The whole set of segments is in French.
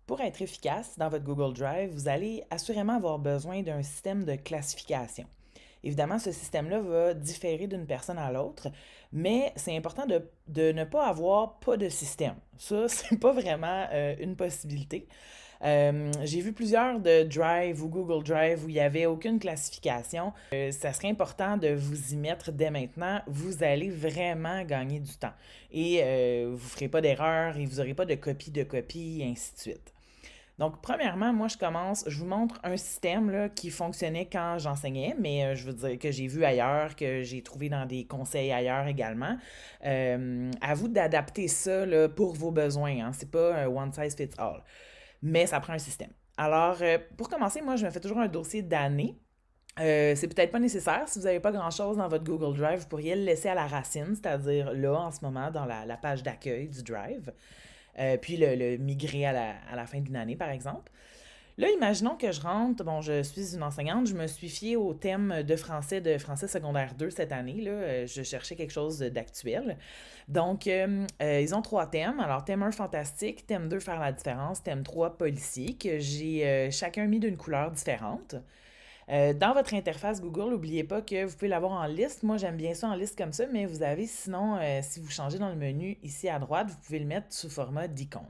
Pour être efficace dans votre Google Drive, vous allez assurément avoir besoin d'un système de classification. Évidemment, ce système-là va différer d'une personne à l'autre, mais c'est important de ne pas avoir pas de système. Ça, c'est pas vraiment une possibilité. J'ai vu plusieurs de Drive ou Google Drive où il n'y avait aucune classification. Ça serait important de vous y mettre dès maintenant. Vous allez vraiment gagner du temps. Et vous ne ferez pas d'erreur et vous n'aurez pas de copie, et ainsi de suite. Donc, premièrement, moi, je vous montre un système là, qui fonctionnait quand j'enseignais, mais je veux dire que j'ai vu ailleurs, que j'ai trouvé dans des conseils ailleurs également. À vous d'adapter ça là, pour vos besoins. Hein. C'est pas un one size fits all, mais ça prend un système. Alors, pour commencer, moi, je me fais toujours un dossier d'année. C'est peut-être pas nécessaire. Si vous n'avez pas grand-chose dans votre Google Drive, vous pourriez le laisser à la racine, c'est-à-dire là, en ce moment, dans la page d'accueil du Drive. Puis le migrer à la fin d'une année, par exemple. Là, imaginons que je rentre, bon, je suis une enseignante, je me suis fiée au thème de français secondaire 2 cette année, là, je cherchais quelque chose d'actuel. Donc, ils ont trois thèmes. Alors, thème 1, fantastique, thème 2, faire la différence, thème 3, policier, que j'ai chacun mis d'une couleur différente. Dans votre interface Google, n'oubliez pas que vous pouvez l'avoir en liste. Moi, j'aime bien ça en liste comme ça, mais vous avez sinon, si vous changez dans le menu ici à droite, vous pouvez le mettre sous format d'icône.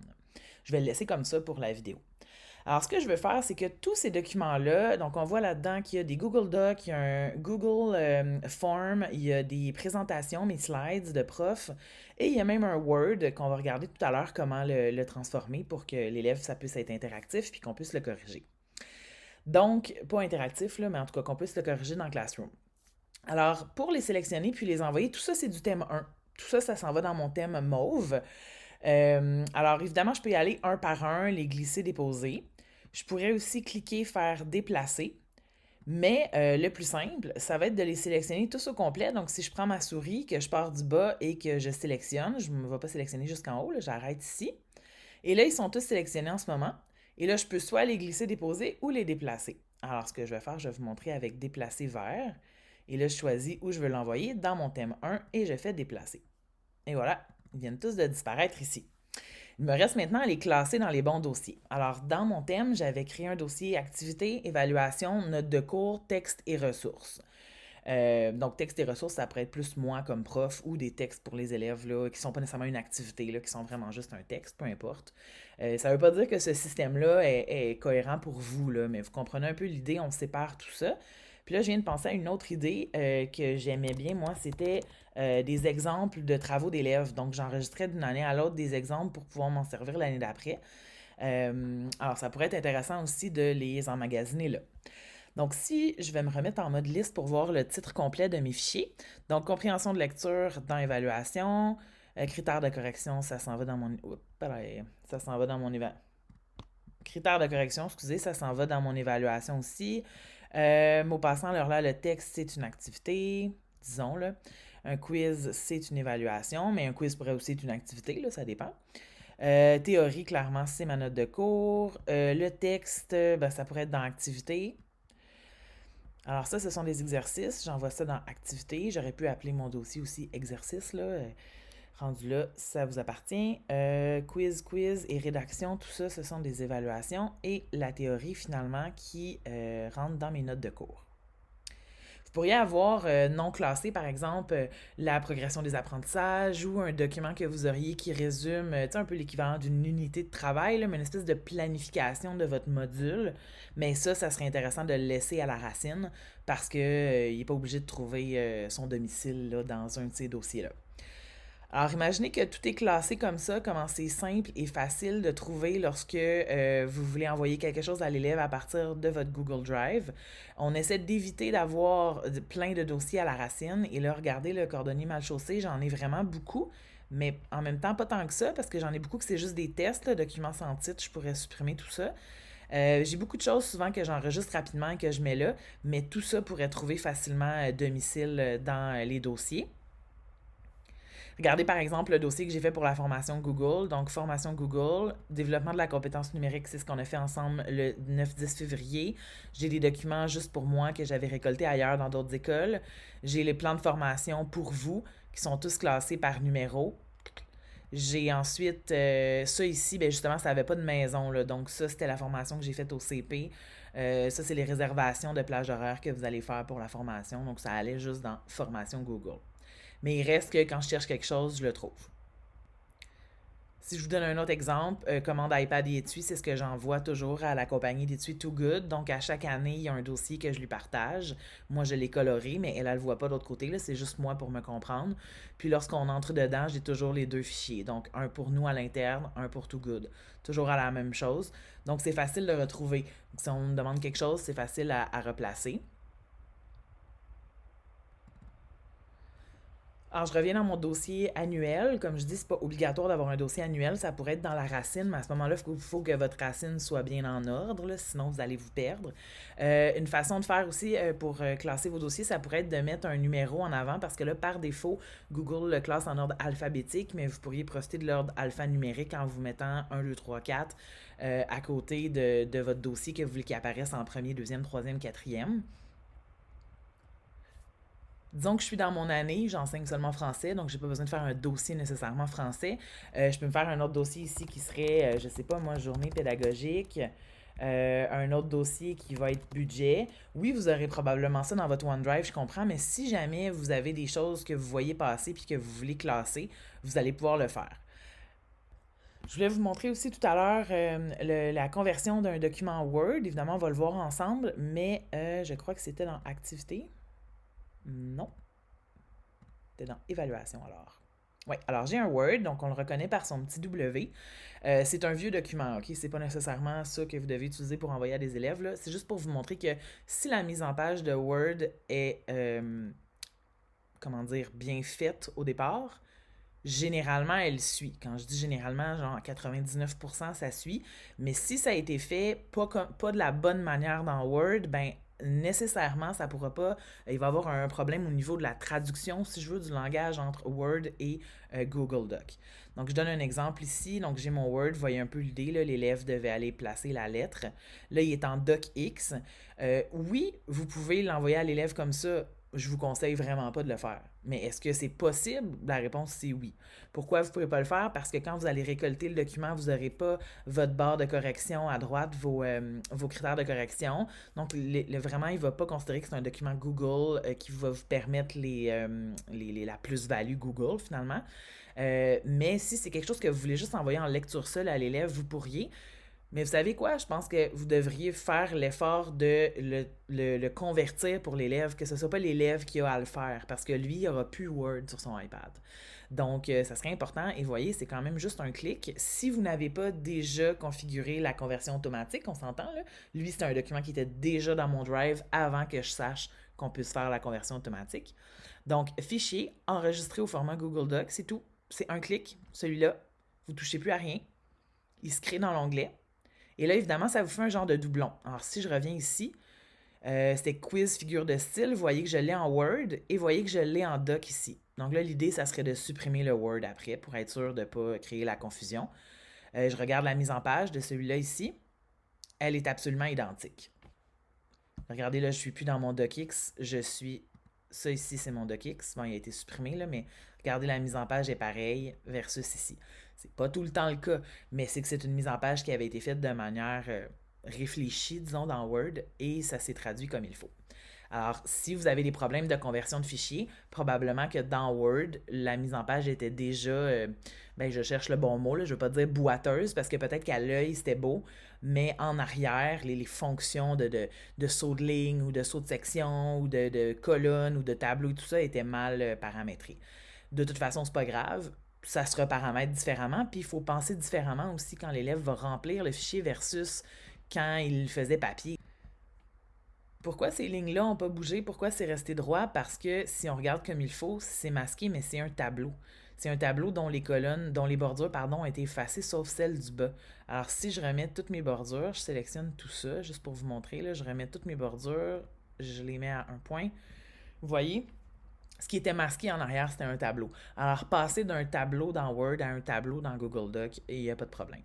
Je vais le laisser comme ça pour la vidéo. Alors, ce que je veux faire, c'est que tous ces documents-là, donc on voit là-dedans qu'il y a des Google Docs, il y a un Google Form, il y a des présentations, mes slides de prof, et il y a même un Word qu'on va regarder tout à l'heure comment le transformer pour que l'élève, ça puisse être interactif puis qu'on puisse le corriger. Donc, pas interactif, là, mais en tout cas qu'on puisse le corriger dans Classroom. Alors, pour les sélectionner puis les envoyer, tout ça, c'est du thème 1. Tout ça, ça s'en va dans mon thème mauve. Alors, évidemment, je peux y aller un par un, les glisser, déposer. Je pourrais aussi cliquer, faire déplacer. Mais le plus simple, ça va être de les sélectionner tous au complet. Donc, si je prends ma souris, que je pars du bas et que je sélectionne, je ne vais pas sélectionner jusqu'en haut, j'arrête ici. Et là, ils sont tous sélectionnés en ce moment. Et là, je peux soit les glisser, déposer ou les déplacer. Alors, ce que je vais faire, je vais vous montrer avec déplacer vers. Et là, je choisis où je veux l'envoyer dans mon thème 1 et je fais déplacer. Et voilà, ils viennent tous de disparaître ici. Il me reste maintenant à les classer dans les bons dossiers. Alors, dans mon thème, j'avais créé un dossier activité, évaluation, notes de cours, texte et ressources. Donc, texte et ressources, ça pourrait être plus moi comme prof ou des textes pour les élèves là, qui ne sont pas nécessairement une activité, là, qui sont vraiment juste un texte, peu importe. Ça ne veut pas dire que ce système-là est cohérent pour vous, là, mais vous comprenez un peu l'idée, on sépare tout ça. Puis là, je viens de penser à une autre idée que j'aimais bien, moi, c'était des exemples de travaux d'élèves. Donc, j'enregistrais d'une année à l'autre des exemples pour pouvoir m'en servir l'année d'après. Alors, ça pourrait être intéressant aussi de les emmagasiner là. Donc, si je vais me remettre en mode liste pour voir le titre complet de mes fichiers, donc compréhension de lecture dans évaluation, critères de correction, ça s'en va dans mon... Oups, ça s'en va dans mon critères de correction, excusez, ça s'en va dans mon évaluation aussi. Mot passant, alors là, le texte, c'est une activité, disons-le. Un quiz, c'est une évaluation, mais un quiz pourrait aussi être une activité, là, ça dépend. Théorie, clairement, c'est ma note de cours. Le texte, ben, ça pourrait être dans activité. Alors ça, ce sont des exercices. J'envoie ça dans activité. J'aurais pu appeler mon dossier aussi exercice, là. Rendu là, ça vous appartient. Quiz et rédaction, tout ça, ce sont des évaluations. Et la théorie, finalement, qui rentre dans mes notes de cours. Vous pourriez avoir non classé, par exemple, la progression des apprentissages ou un document que vous auriez qui résume, tu sais, un peu l'équivalent d'une unité de travail, là, mais une espèce de planification de votre module. Mais ça serait intéressant de le laisser à la racine parce qu'il n'est pas obligé de trouver son domicile là, dans un de ces dossiers-là. Alors, imaginez que tout est classé comme ça, comment c'est simple et facile de trouver lorsque vous voulez envoyer quelque chose à l'élève à partir de votre Google Drive. On essaie d'éviter d'avoir plein de dossiers à la racine. Et là, regardez le cordonnier mal chaussé, j'en ai vraiment beaucoup, mais en même temps, pas tant que ça, parce que j'en ai beaucoup que c'est juste des tests, là, documents sans titre, je pourrais supprimer tout ça. J'ai beaucoup de choses souvent que j'enregistre rapidement et que je mets là, mais tout ça pourrait trouver facilement domicile dans les dossiers. Regardez par exemple le dossier que j'ai fait pour la formation Google. Donc, formation Google, développement de la compétence numérique, c'est ce qu'on a fait ensemble le 9-10 février. J'ai des documents juste pour moi que j'avais récoltés ailleurs dans d'autres écoles. J'ai les plans de formation pour vous qui sont tous classés par numéro. J'ai ensuite, ça ici, ben justement, ça n'avait pas de maison, là, donc ça, c'était la formation que j'ai faite au CP. Ça, c'est les réservations de plages horaires que vous allez faire pour la formation, donc ça allait juste dans formation Google. Mais il reste que quand je cherche quelque chose, je le trouve. Si je vous donne un autre exemple, commande iPad et étui, c'est ce que j'envoie toujours à la compagnie d'étui Too Good. Donc, à chaque année, il y a un dossier que je lui partage. Moi, je l'ai coloré, mais elle ne le voit pas de l'autre côté. Là, c'est juste moi pour me comprendre. Puis, lorsqu'on entre dedans, j'ai toujours les deux fichiers. Donc, un pour nous à l'interne, un pour Too Good. Toujours à la même chose. Donc, c'est facile de retrouver. Donc, si on me demande quelque chose, c'est facile à replacer. Alors, je reviens dans mon dossier annuel. Comme je dis, c'est pas obligatoire d'avoir un dossier annuel. Ça pourrait être dans la racine, mais à ce moment-là, il faut que votre racine soit bien en ordre, là, sinon vous allez vous perdre. Une façon de faire aussi pour classer vos dossiers, ça pourrait être de mettre un numéro en avant parce que là, par défaut, Google le classe en ordre alphabétique, mais vous pourriez procéder de l'ordre alphanumérique en vous mettant 1, 2, 3, 4 à côté de votre dossier que vous voulez qu'il apparaisse en premier, deuxième, troisième, quatrième. Disons que je suis dans mon année, j'enseigne seulement français, donc j'ai pas besoin de faire un dossier nécessairement français. Je peux me faire un autre dossier ici qui serait, je sais pas moi, journée pédagogique. Un autre dossier qui va être budget. Oui, vous aurez probablement ça dans votre OneDrive, je comprends, mais si jamais vous avez des choses que vous voyez passer puis que vous voulez classer, vous allez pouvoir le faire. Je voulais vous montrer aussi tout à l'heure la conversion d'un document Word. Évidemment, on va le voir ensemble, mais je crois que c'était dans Activité. Non. C'était dans Évaluation alors. Oui, alors j'ai un Word, donc on le reconnaît par son petit W. C'est un vieux document, ok? C'est pas nécessairement ça que vous devez utiliser pour envoyer à des élèves, là. C'est juste pour vous montrer que si la mise en page de Word est, comment dire, bien faite au départ, généralement, elle suit. Quand je dis généralement, genre à 99%, ça suit. Mais si ça a été fait pas de la bonne manière dans Word, ben nécessairement, ça pourra pas. Il va y avoir un problème au niveau de la traduction, si je veux, du langage entre Word et Google Doc. Donc, je donne un exemple ici. Donc, j'ai mon Word. Vous voyez un peu l'idée, là. L'élève devait aller placer la lettre. Là, il est en DocX. Oui, vous pouvez l'envoyer à l'élève comme ça. Je vous conseille vraiment pas de le faire. Mais est-ce que c'est possible? La réponse, c'est oui. Pourquoi vous ne pouvez pas le faire? Parce que quand vous allez récolter le document, vous n'aurez pas votre barre de correction à droite, vos critères de correction. Donc, vraiment, il ne va pas considérer que c'est un document Google qui va vous permettre la plus-value Google, finalement. Mais si c'est quelque chose que vous voulez juste envoyer en lecture seule à l'élève, vous pourriez. Mais vous savez quoi? Je pense que vous devriez faire l'effort de le convertir pour l'élève, que ce ne soit pas l'élève qui a à le faire, parce que lui, il n'aura plus Word sur son iPad. Donc, ça serait important. Et vous voyez, c'est quand même juste un clic. Si vous n'avez pas déjà configuré la conversion automatique, on s'entend, là. Lui, c'est un document qui était déjà dans mon Drive avant que je sache qu'on puisse faire la conversion automatique. Donc, fichier, enregistré au format Google Docs, c'est tout. C'est un clic, celui-là. Vous ne touchez plus à rien. Il se crée dans l'onglet. Et là, évidemment, ça vous fait un genre de doublon. Alors, si je reviens ici, c'était quiz figure de style. Vous voyez que je l'ai en Word et vous voyez que je l'ai en Doc ici. Donc là, l'idée, ça serait de supprimer le Word après pour être sûr de ne pas créer la confusion. Je regarde la mise en page de celui-là ici. Elle est absolument identique. Regardez, là, je ne suis plus dans mon DocX. Je suis... Ça ici, c'est mon DocX. Bon, il a été supprimé, là, mais regardez, la mise en page est pareille versus ici. C'est pas tout le temps le cas, mais c'est que c'est une mise en page qui avait été faite de manière réfléchie, disons, dans Word, et ça s'est traduit comme il faut. Alors, si vous avez des problèmes de conversion de fichiers, probablement que dans Word, la mise en page était déjà, ben je cherche le bon mot, là, je ne veux pas dire boiteuse, parce que peut-être qu'à l'œil, c'était beau, mais en arrière, les fonctions de saut de ligne ou de saut de section ou de colonne ou de tableau, tout ça était mal paramétré. De toute façon, c'est pas grave. Ça se reparamètre différemment, puis il faut penser différemment aussi quand l'élève va remplir le fichier versus quand il faisait papier. Pourquoi ces lignes-là n'ont pas bougé? Pourquoi c'est resté droit? Parce que si on regarde comme il faut, c'est masqué, mais c'est un tableau. C'est un tableau dont les colonnes, dont les bordures, pardon, ont été effacées, sauf celles du bas. Alors, si je remets toutes mes bordures, je sélectionne tout ça, juste pour vous montrer, là, je remets toutes mes bordures, je les mets à un point. Vous voyez? Ce qui était masqué en arrière, c'était un tableau. Alors, passer d'un tableau dans Word à un tableau dans Google Doc, il n'y a pas de problème.